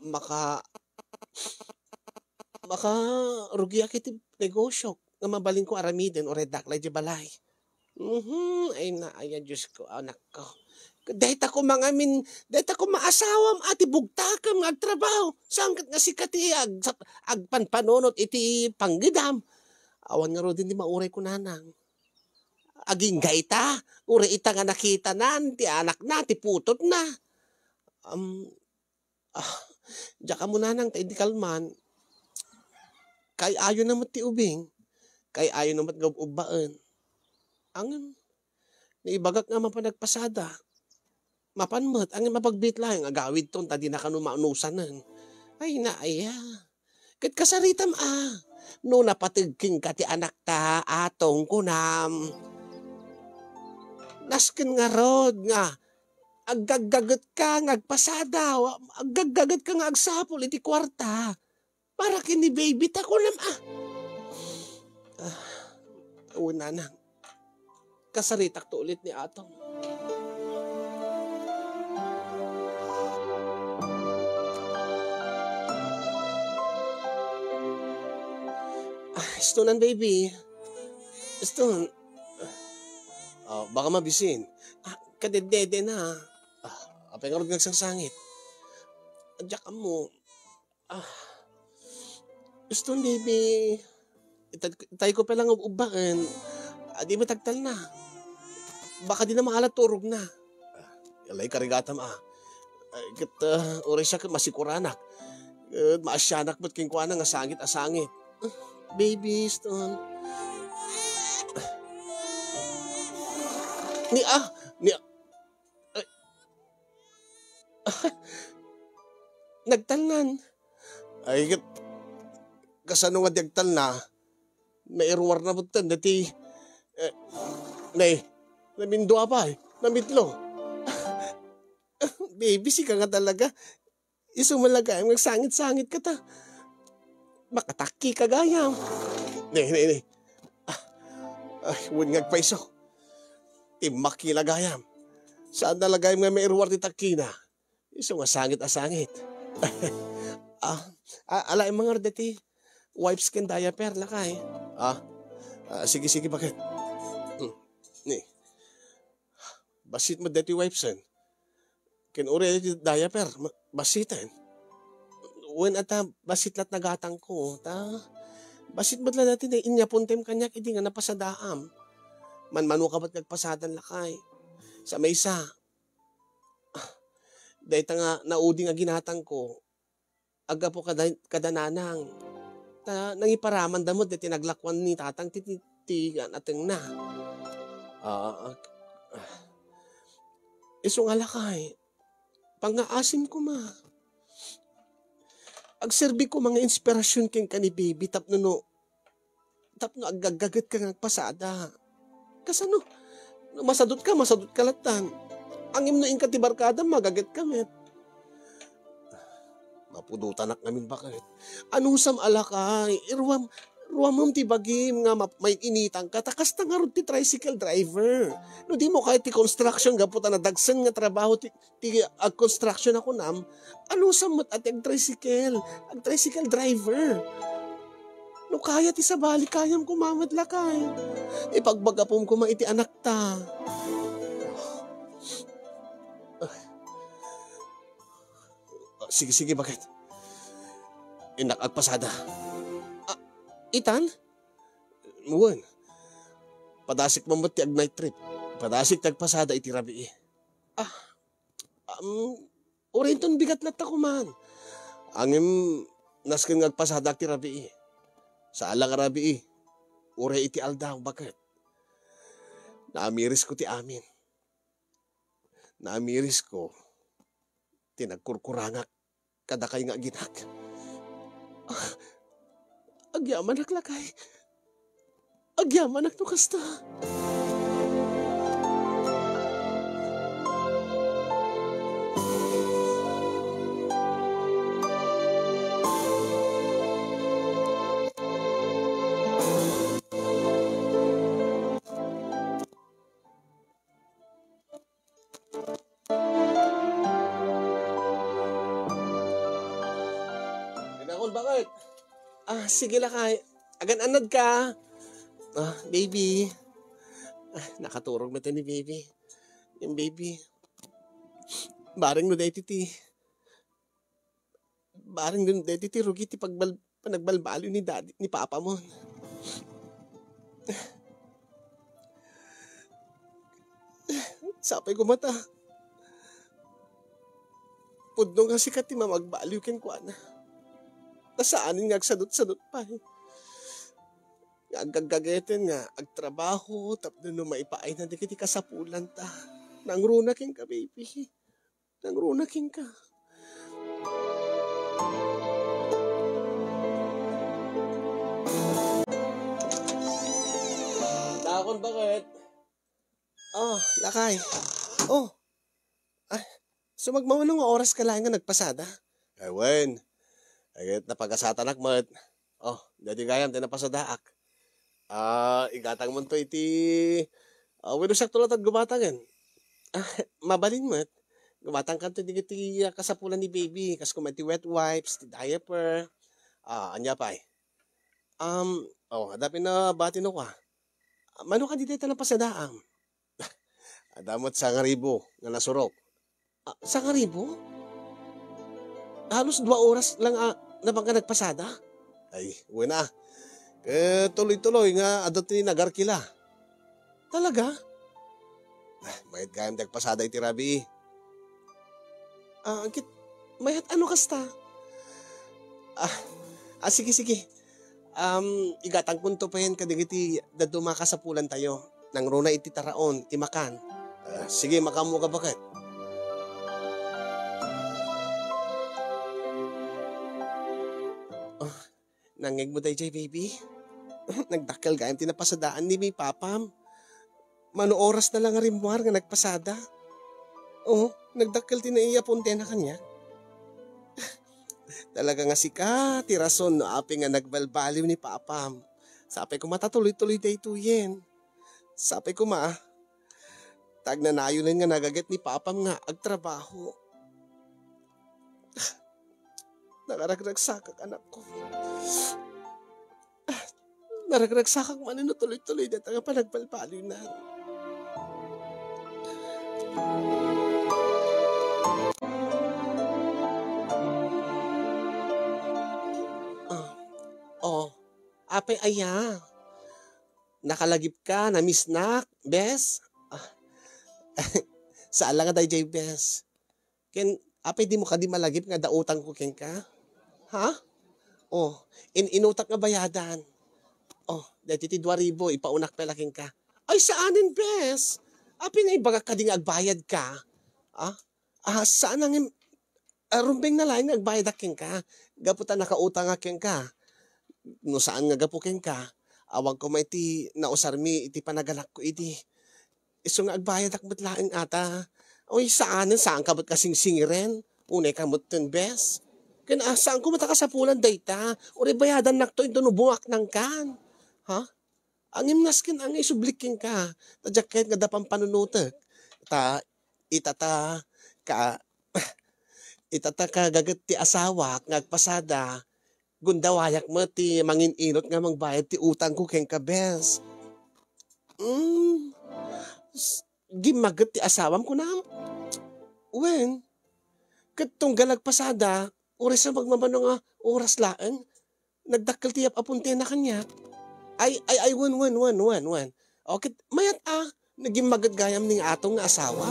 maka rugi akit negosyo nga mabaling ko aramiden o redaklay di balay. Ay na, ay Diyos ko, anak ko. Dahit ako maasawam ati bugtakam nga agtrabaho. Sangkat nga si katiyag agpanpanonot iti panggidam. Awan nga ro din di mauray ko nanang. Aging gaita, uray ita nga nakita nan, ti anak na, ti putot na. Diya ka mo nanang, tayo di kalman. Kay ayo naman ti ubing. Kay ayo naman gabubaan. Ang naibagak nga mapanagpasada. Mapanmat, ang mapagbit lang. Agawid ton, tadi na ka numaunusanan. Ay na, aya. Kat kasaritam no napatigking ka ti anak ta, atong kunam. Nasken nga rod nga. Aggagagat ka nga agpasada. Aggagagat ka nga agsapol iti kwarta. Para kini baby ta ko nam una na. Kasaritak to ulit ni atong. Istunan baby. Istun. Baka mabisin. Kadedede na. Apay nga rin nagsangsangit. Adyak mo. Istun baby. Tayo ko palang ubaan. Di ba tagtal na? Baka di na maalat turog na. Yalay karigatam Ay, kat, oray siya masikuranak. Maasyanak mo't king kuana nga sangit-asangit. Baby, stone. Ni ah, ni ay, nagtalnan. Ay, kat, kasano nga diagtal na, nairwar na butan, dati, namindua pa namitlo. Baby, si ka nga talaga. Isumalaga, magsangit-sangit ka ta. Makataki ka gayam. Ay, huwag ngagpaiso. Timaki lagayam. Saan nalagayam nga may irwar ni takina? Iso nga sangit-asangit. Alay mga dati, wipes ken diaper lakay. Sige, bakit? Ni. Basit mo dati wipesen. Ken uri diaper, basitan. Wen ata basit lat nagatang ko, ta. Basit badla dati na inya puntem kanyak idi nga napasadaam. Manmanu ka ba't nagpasadan lakay? Sa maysa. Dahil nga naudi nga ginatang ko, aga po kadananang. Ta nangiparaman damod dahil tinaglakwan ni tatang tititigan ateng na. Iso nga lakay, pangaasim ko ma. Agserbi ko mga inspirasyon king ka ni baby tapno agagagat ka nga pasada. Kasano, masadot ka latang. Ang imnoin ka ti barkada, magagat ka met. Mapudutan namin bakit. Anusam alakay, ruam ti bagim nga may initang ka, takas nga ron ti tricycle driver. No di mo kahit ti construction, gaputa na dagsan nga trabaho ti construction ako nam, anusam mat at ag tricycle driver. No kaya ti sabali, kayam kumamat lakay. Ipagbagapom ko iti anak ta. Sige, bakit? Inakagpasada. Itan? Muwan. Padasik mamot ti ag night trip. Padasik tagpasada iti rabi. Orinton bigat lat ako man. Angim nasken ngagpasada ti rabi. Sa alang rabi. Ure iti aldaw, bakit? Naamiris ko ti amin. Naamiris ko. Tinagkurkurangak. Kada kay nga ginak. Agyaman naklakay. Agyaman nak no kasta. Bakit? Sige lakay. Agan anad ka. Baby. Nakaturog na ni baby. Yung baby. Barang no dahiti ti. Barang no dahiti ti rugi ti panagbalbalo ni daddy, ni papa mo. Sapay ko mata. Pudno nga sikat ti mamagbaliw ken kwa na. Saanin nga agsadot-sadot pa. Agagagetin nga, agtrabaho, tapno no maipaay na di kiti kasapulan ta. Nangrunaking ka, baby. Nangrunaking ka. Dakon, bakit? Lakay. Sumagmaman ng oras ka lang nga nagpasada. Ewan. Ay, napag-asatanak mo. Dadi kayam, tinapasadaak. Igatang mo to iti... winusak tulad at gumatangan. Mabalin mo. Gumatang ka to iti kasapulan ni baby. Kas kumati wet wipes, ti diaper. Anya pa eh. Hadapin na batin ako Mano ka dito na pasadaam? Adamot sa ngaribo nga nasurok. Sa ngaribo? Halos 2 oras lang na bang ka nagpasada? Ay, wala. Tuloy-tuloy nga adot ni nagarkila. Talaga? Mayit kayang nagpasada iti rabi. Kit, mayat ano kasta? Sige, sige. Igatang kunto pa yan kadigiti daduma ka sa pulan tayo. Nang runa iti taraon, iti makan. Sige, makamu ka bakit? Nangig mo tayo, baby. Nagdakkel gayam tinapasadaan ni may papam. Mano oras na lang nga rimwar nga nagpasada. Nagdakkel tinaiya punte na kanya. Talaga nga sika, tirason no api nga nagbalbaliw ni papam. Sapay ko matatuloy-tuloy day tuyen. Sapay ko tag nanayunan nga nagagat ni papam nga agtrabaho. Nakaragragsakak anak ko. Naragragsakak manino tuloy-tuloy na taga pa nagbalbaliw na. Apay aya. Nakalagip ka, namisnak, bes. Saan lang nga tayo, bes? Apay di mo ka di malagip nga dautang ko ken ka? Ha? Inutak nga bayadan. Dati ti 2,000, ipaunak pelaking ka. Ay, saanin, bes? Apay nga ibaga ka di nga agbayad ka? Saan nga rumbeng na lang agbayad aking ka? Gaputan nakautang aking ka. No saan nga gapukin ka, awag ko may iti nausarmi iti panagalak ko iti. Iso nga agbayad akmat laing ata. Oy, saan ka ba't kasing singiren? Unay ka mo't ten bes. Saan ko matakasapulan dayta? Uri bayadan nakto ito no buwak ng kan. Ha? Angim naskin ang isublikin ka. Tadyaket nga dapang panunutek. Itata ka gagat ti asawa ngagpasada. Gundawayak mo ti mangininot nga magbayad ti utang ko ken kabes. Gimagat ti asawam ko na. Wen, katong galagpasada, oras na magmamano nga oras laeng, nagdakkel ti apunte na kanya. Ay, wan. Okay, mayat nagimagat gayam ning atong nga asawa.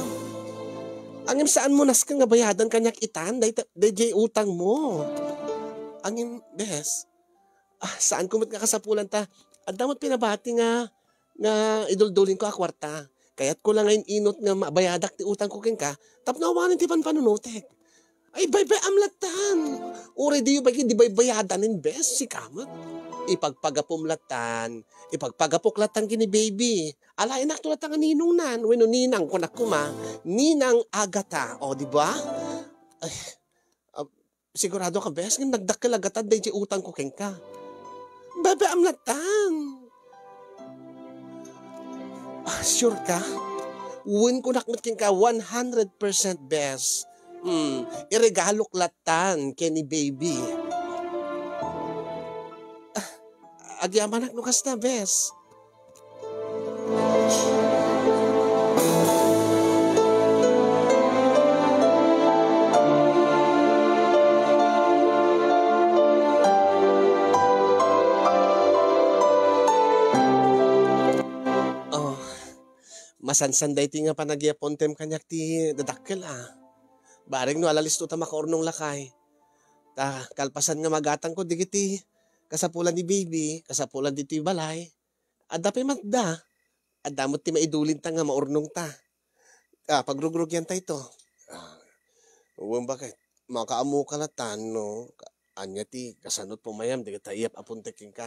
Angim saan mo nas ka nga bayadan kanyak itan, day utang mo. Angin, bes, saan kumot nga kasapulan ta? At damot pinabati nga iduldulin ko akwarta. Kaya't ko lang ngayon inot nga mabayadak ti utang ko ken ka, tapnawanin ti panunutek. Ay, bay amlatan. Uri di bay bayadanin, bes, si kamot. Ipagpagapumlatan, ipagpagapuklatan kini baby. Alain naktulat nga ninong nan, weno ninang kunak kuma, ninang agata, di ba? Ay, sigurado ka, bes, nga nagdakkel agatan day di utang ko ken ka. Bebe amlatan. Sure ka? Uwin ko nakmat ken ka 100% bes. Iregalo klatan keni baby. Agyamanak no kasta, bes. Masansanday ti nga panagyapontem kanyak ti dadakkel Baring no alalis to ta makaurnong lakay. Kalpasan nga magatang ko digiti kasapulan ni baby, kasapulan dito balay. Adda pa matda. Adamot ti maidulin ta nga maurnong ta. Pagrugrug yan ta ito. Bakit? Makaamu ka latan, no? Anya ti kasanot pumayam, di ka iyap apuntekin ka.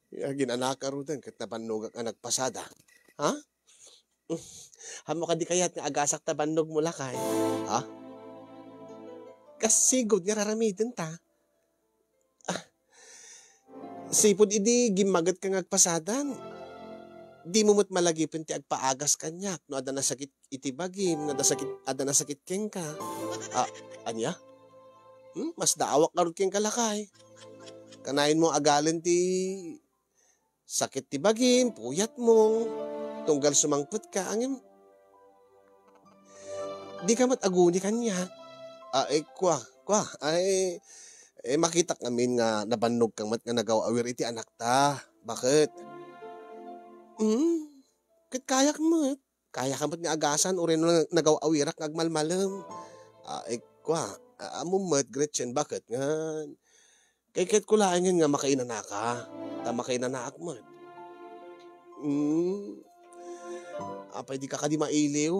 Ginanaka ro din, kat nabannog ang nagpasada. Ha? Hamo ka di kaya't nga agasak tabannog mo lakay. Ha? Kasigod nga raramidin ta. Sipod idi gimagat ka ngagpasadan. Di mo mo't malagipin ti agpaagas kanyak. No, ada na sakit iti bagim, ada na sakit keng ka. Anya? Mas daawak karod keng kalakay. Kanain mo agalin ti sakit ti bagim, puyat mo, tunggal sumangput ka, angin. Di ka mataguni kanya. Makita kami nga nabannog kang mat nga nagawawir iti anak ta. Bakit? Kat kayak mo. Kaya ka mo't nga agasan o rin nagaw-awirak ngagmalmalam. Kwa, amumat, Gretchen, bakit nga? Kay ket kulaangin nga makainana ka. Makainanaak mo. Apay di ka di mailiw.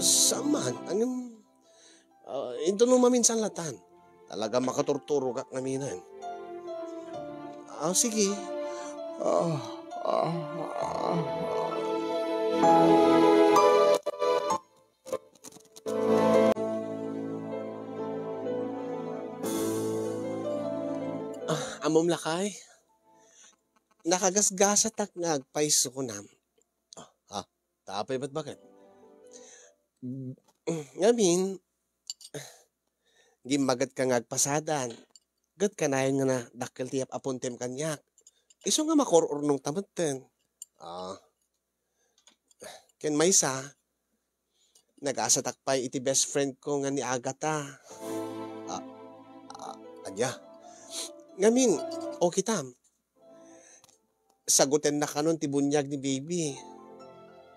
Saman, ito nung maminsan latan. Talaga makaturturo ka ngaminan. Sige. Amom lakay. Nakagasgasat ak nga agpaiso ko nam. Tapay ba't bakit? Ngamin, gimagat ka nga agpasadan. Gat ka na yun nga na dakil tiyap apuntem kanyak. Iso nga makorornong tamatan. Ken maysa, nag-asatakpay iti best friend ko nga ni Agatha. Anya? Ngamin, okay tam. Sagutin na kanon ti bunyag ni baby.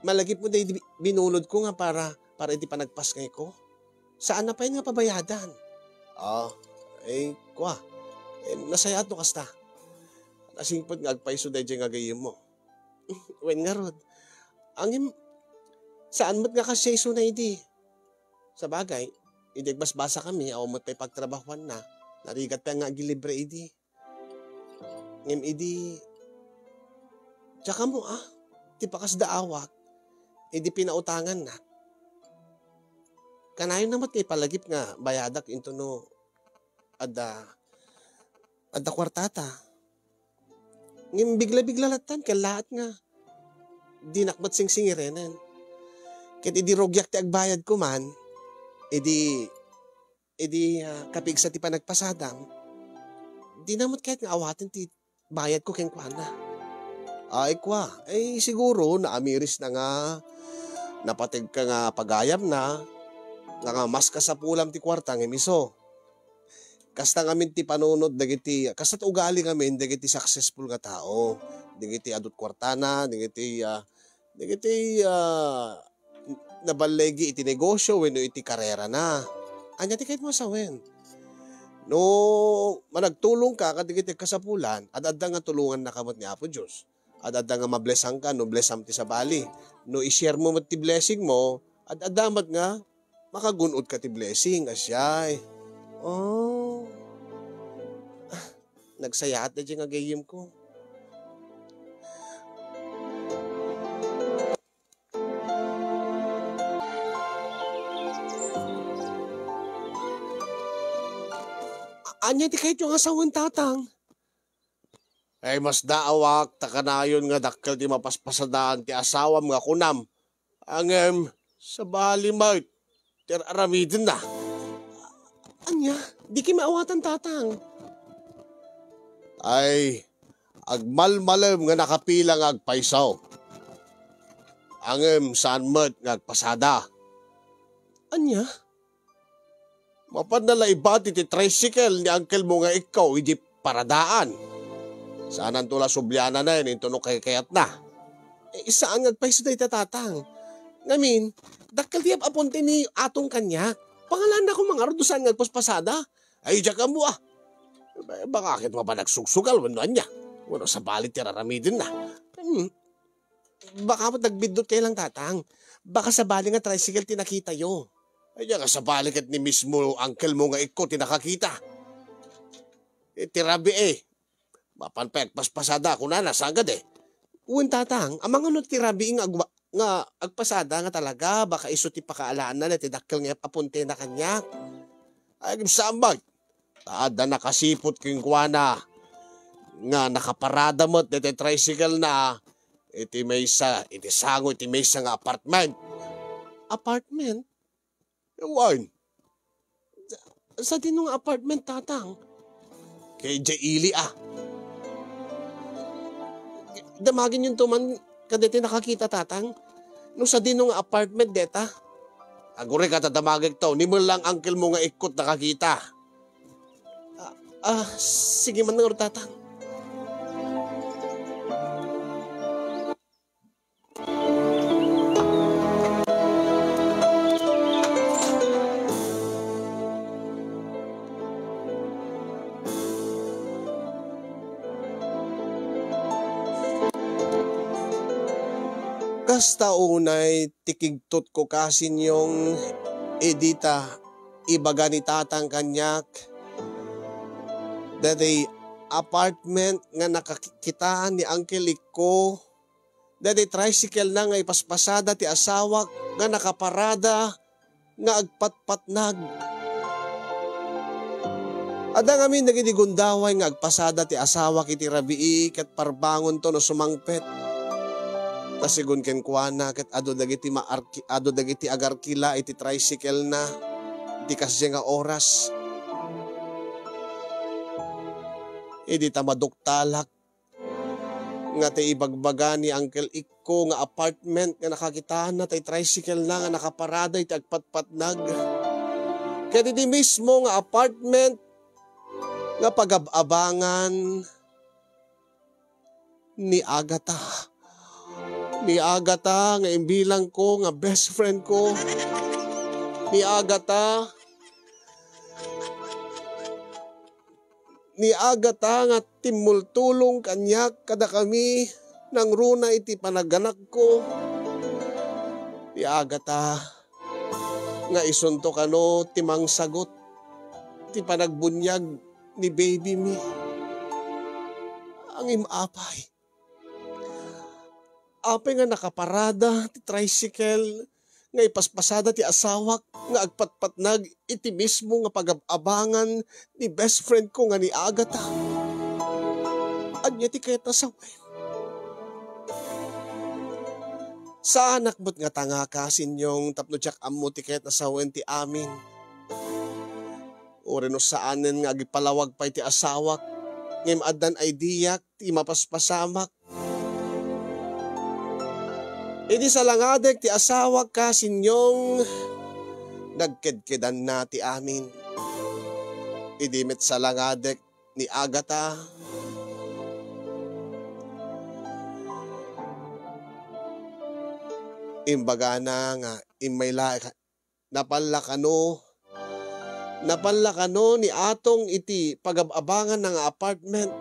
Malagip mo dahi binulod ko nga para iti panagpas ngay ko. Saan na pa yun nga pabayadan? Kwa. Nasaya ato kasta. Nasingpot nga agpaiso dahi dyan nga gayim mo. Wen nga rod. Saan mo't nga kasi iso na idi? Sa bagay, idi agbasbasa kami, mo't pa'y pagtrabahuan na. Narigat pa nga gilibre idi. Ngem idi, tsaka mo ti pakas daawak, idi pinautangan na. Kanayon namat kay palagip nga bayadak into no ada kwartata. Ngem bigla-bigla latan kay lahat nga dinakbat sing-singirenan. Ket idi rogyak ti agbayad ko man, idi kapig sa ti panagpasadam, di namot kahit nga awatin ti bayad ko ken kuana. Kwa, siguro naamiris na nga, napatig ka nga pagayam na, nga mas kasapulam ti kwarta ng emiso. Kasta ngamin ti panunod, dagiti, kasta't ugali ngamin, dagiti successful nga tao. Dagiti adut kwartana, dagiti nabalegi iti negosyo, weno iti karera na. Anya ti kahit mo sawen. No, managtulong ka, kadigit kasapulan, at adda nga tulungan na kamot ni Apo Diyos. At adda nga mablessang ka, no blessam ti sa bali. No, ishare mo ti blessing mo, at adamat nga, makagunod ka ti blessing, asyay. Nagsayaat na dyan nga gayim ko. Anya di kahit yung asawang tatang. Mas daawak, takanayon nga dakkel di mapaspasadaan ti asawam nga kunam. Sa bali mait, aramidin na. Anya, di ki maawatan tatang. Agmalmalem nga nakapilang agpaisaw. Saan mat nga agpasada. Anya? Mapadala ibati ti tricycle ni uncle mo nga ikaw, hindi paradaan. Saan ang tula subyana na yun, ito no kayat na. Isaan ngagpaiso da itatatang. Ngamin, dakal tiyap apunti ni atong kanya. Pangalan na ko mga rodusan ngagpaspasada. Diyan ka mo Baka akit mo pa nagsugsugal, wano niya. Wano sa balit tiraramidin na. Baka mo nagbidot kayo lang tatang. Baka sa bali nga tricycle tinakita yo. Diyan ka sa balik at ni mismo uncle mo nga ikaw tinakakita. Tirabi mapanpek paspasada ko na nasagad Uwan tatang, amang ano tirabi nga agpasada nga talaga, baka iso ti pakaalaan na ti dakkel nga apunte na kanya. Sambag, taada nakasipot king kuwana, nga nakaparada mo ti tricycle na, iti maysa, iti sango, iti maysa nga apartment. Apartment? Ewan. Sa dinong apartment tatang? Kay Jaili Damagin yung tuman kadete nakakita tatang. Nung sa dinong apartment deta. Agure ka tatamagig to. Ni mo lang uncle mo nga ikot nakakita. Sige man nga tatang. Kasta unay tikigtot ko kasin yung edita ibaga ni tatang kanyak. Dati apartment nga nakakitaan ni Uncle Iko. Dati tricycle na nga ipaspasada ti asawak nga nakaparada nga agpatpatnag. Ada ngamin nagigundaway nga agpasada ti asawak iti rabii ket parbangon to no sumangpet. Tasigon ken kuana ket ado dagiti agarkila iti tricycle na di kasya nga oras. Idi ta maduktalak nga ti ibagbaga ni Uncle Iko nga apartment nga nakakitaan na tay tricycle na nga nakaparada iti agpatpatnag. Ket di mismo nga apartment nga pagabangan ni Agatha. Ni Agatha nga imbilang ko nga best friend ko. Ni Agatha nga timultulong kanyak kada kami nang runa iti panaganak ko. Ni Agatha nga isunto kano timang sagot ti panagbunyag ni baby mi. Ang imapay. Apay nga nakaparada ti tricycle nga ipaspasada ti asawak nga agpatpatnag iti mismo nga pagabangan ni best friend ko nga ni Agatha. Anya ti kayat nasawen. Sa anak mo't nga tanga kasin yung tapno tiyak amo ti kayat nasawen ti amin. Uri no saanen nga agipalawag pa iti asawak ngem addan ay diyak ti mapaspasamak. Idi sa langadek ti asawak kasinyong nagkedkedan na ti amin. Idi met sa langadek ni Agatha. Imbaga na nga imayla napalakano ni atong iti pagabangan ng apartment.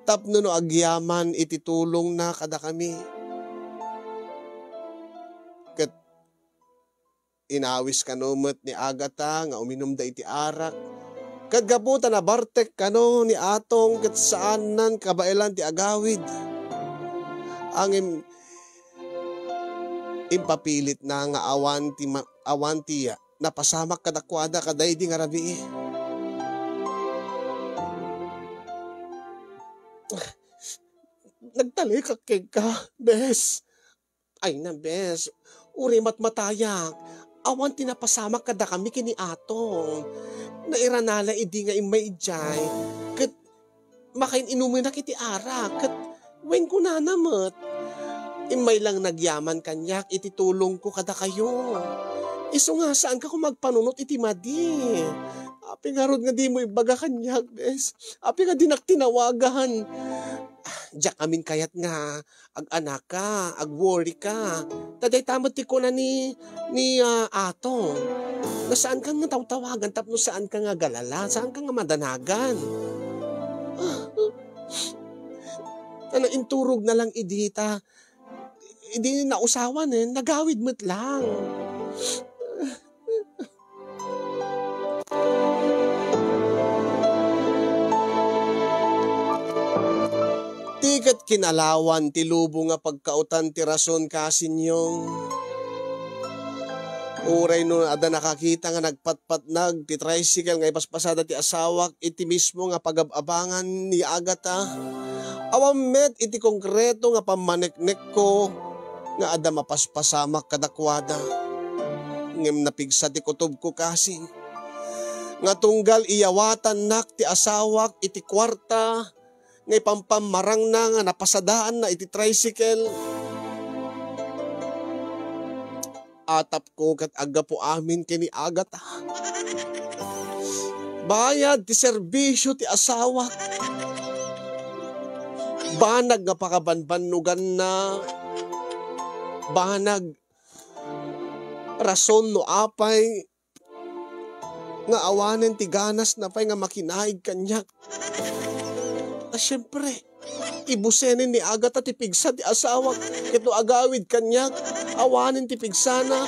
Tapno no agyaman iti tulong na kada kami. Inawis kanumot ni Agatha nga uminom da iti arak. Kadgaputa na bartek kano ni atong ket saanan kabailan ti agawid. Ang impapilit na nga awan ti napasamak kadakwada kaday di nga rabii. Nagtalik ka, bes. Ay na, bes. Uri matmatayak. Awan tinapasamak kada kami kini atong. Nairanala idi nga imay ijay. Kat makain inumin na kiti arak. Kat wen ko na namat. Imay lang nagyaman kanyak iti tulong ko kada kayo. Iso nga saan ka kung magpanunot iti madi. Api nga rod nga di mo ibaga kanyak, bes. Api nga di naktinawagan. Diyak amin kayat nga, ag-anak ka, ag-worry ka. Taday tamad ti ko na ni atong. Na saan ka nga tawtawagan, tapno saan ka nga galala, saan ka nga madanagan. Inturog na lang idita. Hindi nausawan nagawid mo't lang. Tikat kinalawan ti lubo nga pagkautan ti rason kasinyong. Uray no ada nakakita nga nagpatpatnag ti tricycle nga ipaspasada ti asawak iti mismo nga pagabangan ni Agatha. Awam met iti konkreto nga pamaneknek ko nga ada mapaspasamak kadakwada. Ngem napigsa ti kutob ko kasin. Nga tunggal iyawatan nak ti asawak iti kwarta nga ipampamarang na nga napasadaan na iti tricycle. Atap ko kat aga po amin kini Agatha. Bayad ti serbisyo ti asawak. Banag nga pakabanbanugan na. Banag rason no apay nga awanen ti ganas na pay nga makinaig kanyak. Siyempre, ibusenin ni Agat at ipigsa ti asawa. Ito agawid kanyak, awanin ti pigsana.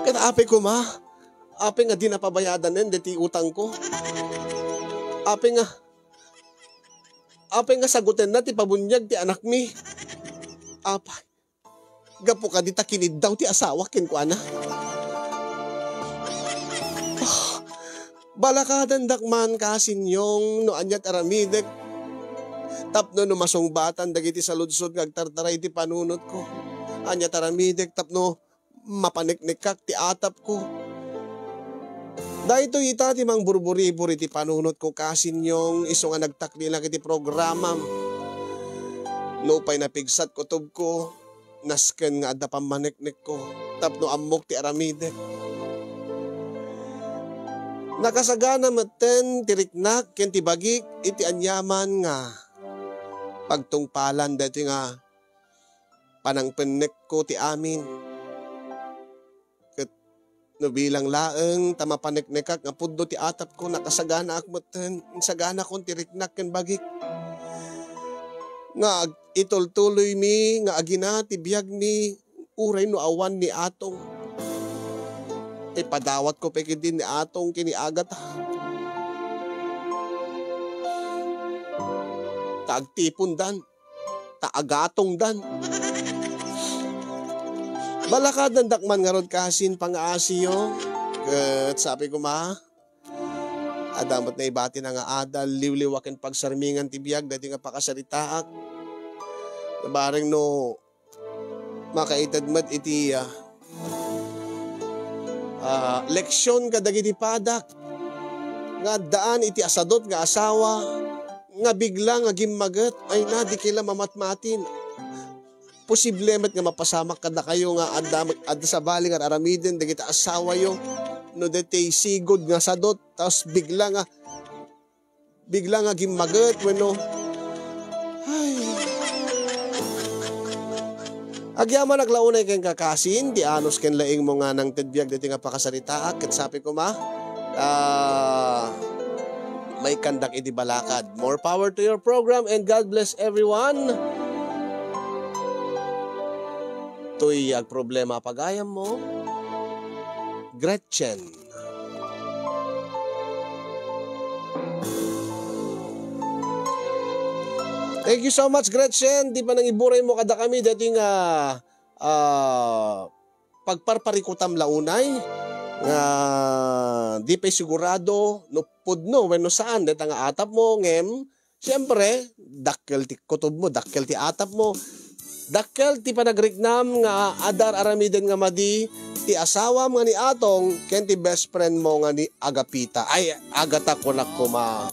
Kat ape ko ma, ape nga di napabayadan nen, deti utang ko. Ape nga sagutin na ti pabunyag ti anak mi. Apa, gapo ka di takinid daw ti asawa ken ko ana. Balakadan dakman kasin yung no anyat aramidek. Tapno no masungbatan dagiti sa ludsod ngagtartaray ti panunot ko. Anyat aramidek tapno mapaniknikak ti atap ko. Dahito ita ti mang burburi-buri ti panunot ko kasin yung iso nga nagtakli lang iti programa. Lupay na pigsat kutob ko. Nasken nga adda pamaniknik ko. Tapno amok ti aramidek. Nakasagana maten tiriknak ken tibagik iti anyaman nga pagtungpalan dati nga panangpennek ko ti amin. Ket no bilang laeng tama paneknekak nga pudno ti atap ko nakasagana ak maten sagana kon tiriknak ken bagik. Nga itultuloy mi nga agina ti biag mi uray no awan ni atong. Ipadawat ko pa din ni atong kiniagat. Taagtipon dan. Taagatong dan. Balakadan dakman nga rod kasin pang-aasiyo. Kat sabi ko ma, adamat na ibati na nga adal, liwliwakin pagsarmingan tibiyag, dati nga pakasaritaak. Nabareng no, makaitadmat iti leksyon ka dagiti padak nga daan iti asadot nga asawa nga bigla nga gimmaget ay na di kila mamatmatin posible met nga mapasamak kada kayo nga adda sa bali nga aramiden dagiti asawa yo no dete sigod nga sadot tapos bigla nga gimmaget wenno agyaman naglaunay ken kakasin, di anos ken laing mo nga nang tedbiag diti nga pakasaritaak, ket sabi ko ma, may kandak iti balakad. More power to your program and God bless everyone. Tuy ag problema pagayam mo, Gretchen. Thank you so much, Gretchen. Di pa nang iburay mo kada kami dating pagparparikutam launay nga di pa sigurado no pudno wenno saan deta nga atap mo ngem siyempre dakkel ti kutob mo, dakkel ti atap mo, dakkel ti panagriknam nga adar aramiden nga madi ti asawa nga ni atong ken ti best friend mo nga ni Agapita ay agata ko na kuma.